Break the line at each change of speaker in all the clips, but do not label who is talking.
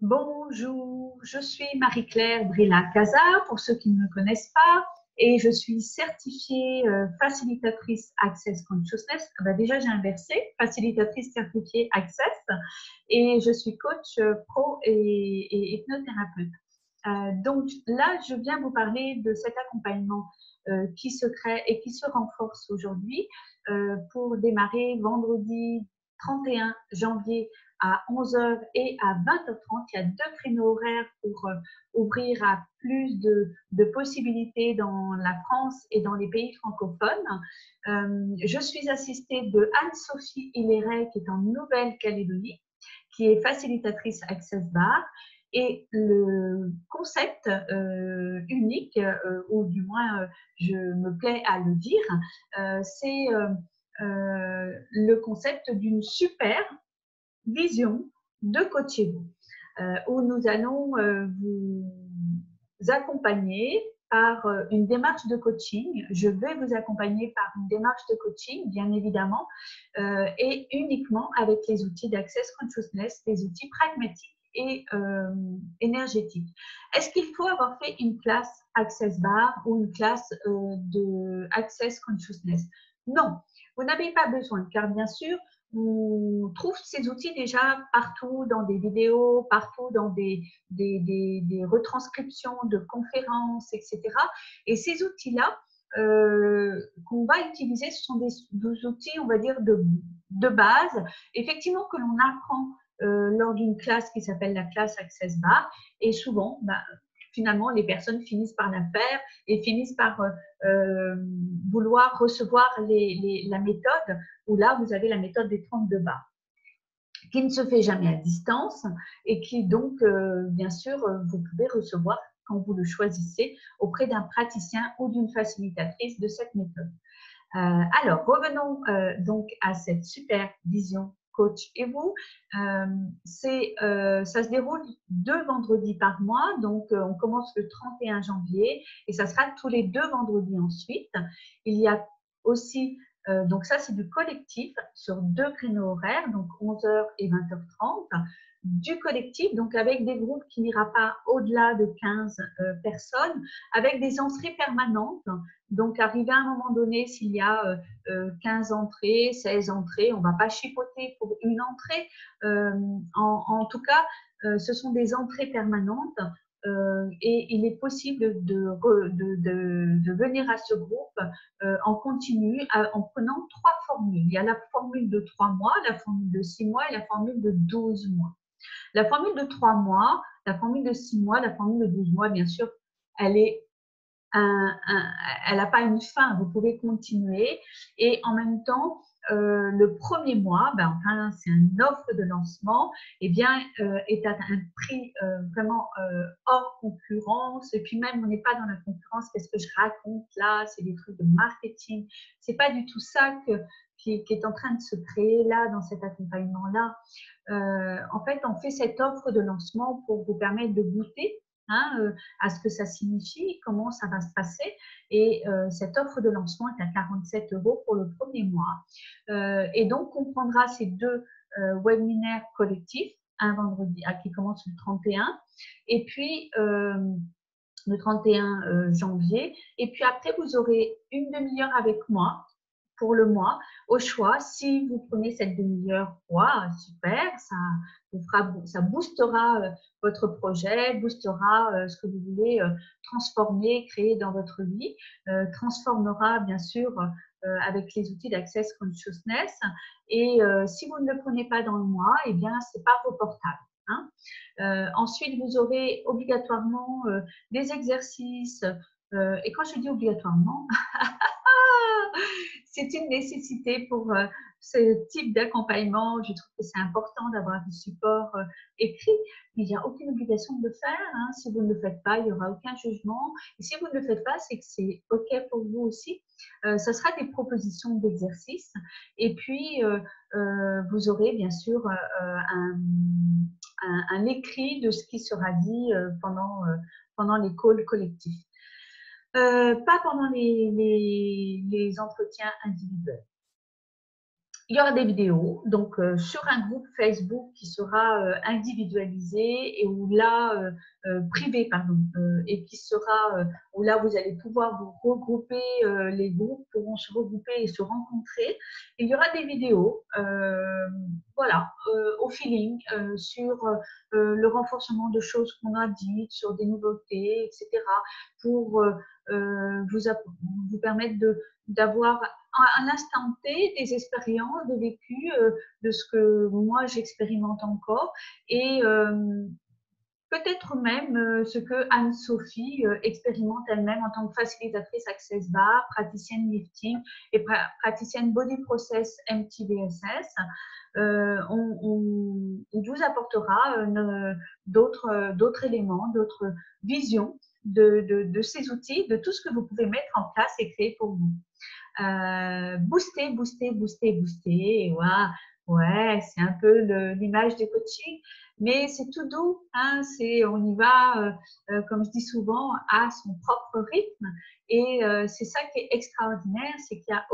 Bonjour, je suis Marie-Claire Brilla-Casa, pour ceux qui ne me connaissent pas, et je suis certifiée facilitatrice Access Consciousness. Ah ben déjà, j'ai inversé, facilitatrice certifiée Access, et je suis coach pro et hypnothérapeute. Donc là, je viens vous parler de cet accompagnement qui se crée et qui se renforce aujourd'hui pour démarrer vendredi 31 janvier à 11 h et à 20 h 30. Il y a deux créneaux horaires pour ouvrir à plus de possibilités dans la France et dans les pays francophones. Je suis assistée de Anne-Sophie Hilléret, qui est en Nouvelle-Calédonie, qui est facilitatrice Access Bar. Et le concept unique, ou du moins je me plais à le dire, c'est le concept d'une super vision de Coachez-vous, où nous allons vous accompagner par une démarche de coaching. Je vais vous accompagner par une démarche de coaching, bien évidemment, et uniquement avec les outils d'Access Consciousness, des outils pragmatiques et énergétiques. Est-ce qu'il faut avoir fait une classe Access Bar ou une classe de Access Consciousness? Non, vous n'avez pas besoin, car bien sûr, on trouve ces outils déjà partout dans des vidéos, partout dans des retranscriptions de conférences, etc. Et ces outils-là qu'on va utiliser, ce sont des outils, on va dire, de base, effectivement, que l'on apprend lors d'une classe qui s'appelle la classe Access Bar. Et souvent, finalement, les personnes finissent par la faire et finissent par vouloir recevoir la méthode, où là, vous avez la méthode des 32 bars, qui ne se fait jamais à distance et qui donc, bien sûr, vous pouvez recevoir quand vous le choisissez auprès d'un praticien ou d'une facilitatrice de cette méthode. Alors, revenons donc à cette super vision coach et vous. Ça se déroule 2 vendredis par mois, donc on commence le 31 janvier et ça sera tous les 2 vendredis ensuite. Il y a aussi, donc ça c'est du collectif sur 2 créneaux horaires, donc 11 h et 20 h 30. Du collectif, donc avec des groupes qui n'ira pas au-delà de 15 personnes, avec des entrées permanentes. Donc, arrivé à un moment donné, s'il y a 15 entrées, 16 entrées, on ne va pas chipoter pour une entrée. En tout cas, ce sont des entrées permanentes et il est possible de venir à ce groupe en continu en prenant 3 formules. Il y a la formule de 3 mois, la formule de 6 mois et la formule de 12 mois. La formule de 3 mois, la formule de 6 mois, la formule de 12 mois, bien sûr, elle n'a pas une fin, vous pouvez continuer. Et en même temps, le premier mois, enfin, c'est une offre de lancement, et bien, est à un prix vraiment hors concurrence. Et puis même, on n'est pas dans la concurrence. Qu'est-ce que je raconte là? C'est des trucs de marketing. C'est pas du tout ça qui est en train de se créer là, dans cet accompagnement-là. En fait, on fait cette offre de lancement pour vous permettre de goûter à ce que ça signifie, comment ça va se passer. Et cette offre de lancement est à 47 € pour le premier mois. Et donc, on prendra ces 2 webinaires collectifs, un vendredi qui commence le 31, et puis le 31 janvier. Et puis après, vous aurez une demi-heure avec moi pour le mois, au choix. Si vous prenez cette demi-heure, super, ça boostera votre projet, boostera ce que vous voulez transformer, créer dans votre vie, transformera bien sûr avec les outils d'Access Consciousness. Et si vous ne le prenez pas dans le mois, eh bien, c'est pas reportable. Ensuite, vous aurez obligatoirement des exercices. Et quand je dis obligatoirement, c'est une nécessité pour ce type d'accompagnement. Je trouve que c'est important d'avoir du support écrit, mais il n'y a aucune obligation de le faire. Si vous ne le faites pas, il n'y aura aucun jugement. Et si vous ne le faites pas, c'est que c'est OK pour vous aussi. Ce sera des propositions d'exercices. Et puis, vous aurez bien sûr un écrit de ce qui sera dit pendant les calls collectifs. Pas pendant les entretiens individuels. Il y aura des vidéos, donc sur un groupe Facebook qui sera individualisé et où là, privé, pardon, et qui sera, où là vous allez pouvoir vous regrouper, les groupes pourront se regrouper et se rencontrer. Et il y aura des vidéos, voilà, au feeling, sur le renforcement de choses qu'on a dites, sur des nouveautés, etc., pour vous permettre d'avoir à un instant T des expériences, des vécus, de ce que moi j'expérimente encore et peut-être même ce que Anne-Sophie expérimente elle-même en tant que facilitatrice Access Bar, praticienne lifting et praticienne Body Process MTBSS. On vous apportera d'autres éléments, d'autres visions de ces outils, de tout ce que vous pouvez mettre en place et créer pour vous. Booster, booster, booster, booster. Wow. Ouais, c'est un peu l'image des coachings, mais c'est tout doux. Hein, on y va, comme je dis souvent, à son propre rythme. Et c'est ça qui est extraordinaire, c'est qu'il n'y a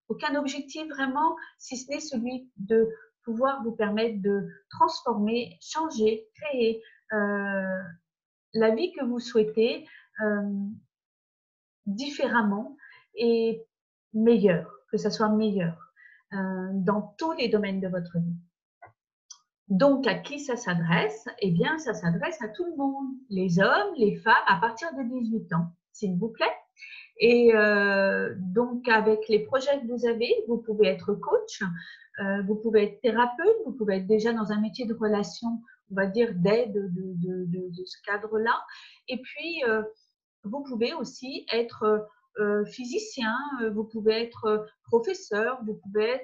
aucun objectif vraiment, si ce n'est celui de pouvoir vous permettre de transformer, changer, créer la vie que vous souhaitez. Différemment et meilleur, que ça soit meilleur dans tous les domaines de votre vie. Donc, à qui ça s'adresse? Eh bien, ça s'adresse à tout le monde, les hommes, les femmes, à partir de 18 ans, s'il vous plaît. Et donc, avec les projets que vous avez, vous pouvez être coach, vous pouvez être thérapeute, vous pouvez être déjà dans un métier de relation, on va dire d'aide de ce cadre-là. Et puis, vous pouvez aussi être physicien, vous pouvez être professeur, vous pouvez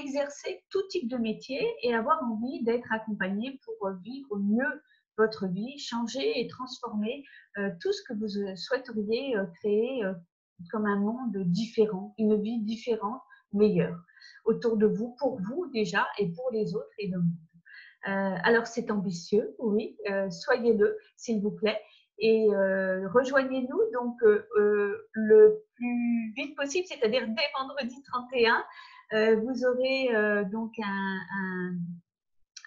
exercer tout type de métier et avoir envie d'être accompagné pour vivre mieux votre vie, changer et transformer tout ce que vous souhaiteriez créer comme un monde différent, une vie différente, meilleure, autour de vous, pour vous déjà et pour les autres et le monde. Alors c'est ambitieux, oui, soyez-le s'il vous plaît. Et rejoignez-nous donc le plus vite possible, c'est-à-dire dès vendredi 31. Vous aurez donc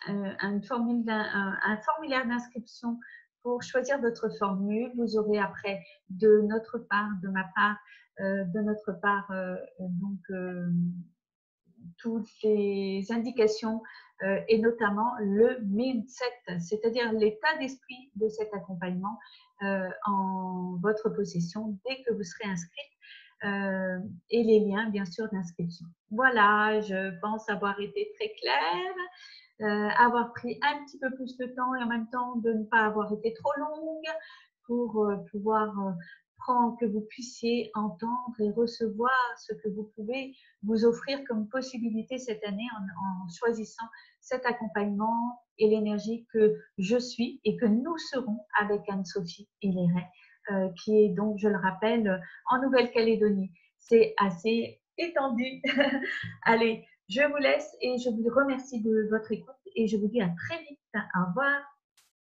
un formulaire d'inscription pour choisir votre formule. Vous aurez après de notre part, donc toutes les indications et notamment le mindset, c'est-à-dire l'état d'esprit de cet accompagnement en votre possession dès que vous serez inscrite et les liens bien sûr d'inscription. Voilà, je pense avoir été très claire, avoir pris un petit peu plus de temps et en même temps de ne pas avoir été trop longue pour pouvoir que vous puissiez entendre et recevoir ce que vous pouvez vous offrir comme possibilité cette année en choisissant cet accompagnement et l'énergie que je suis et que nous serons avec Anne-Sophie Hilléret, qui est donc, je le rappelle, en Nouvelle-Calédonie. C'est assez étendu. Allez, je vous laisse et je vous remercie de votre écoute et je vous dis à très vite. Au revoir.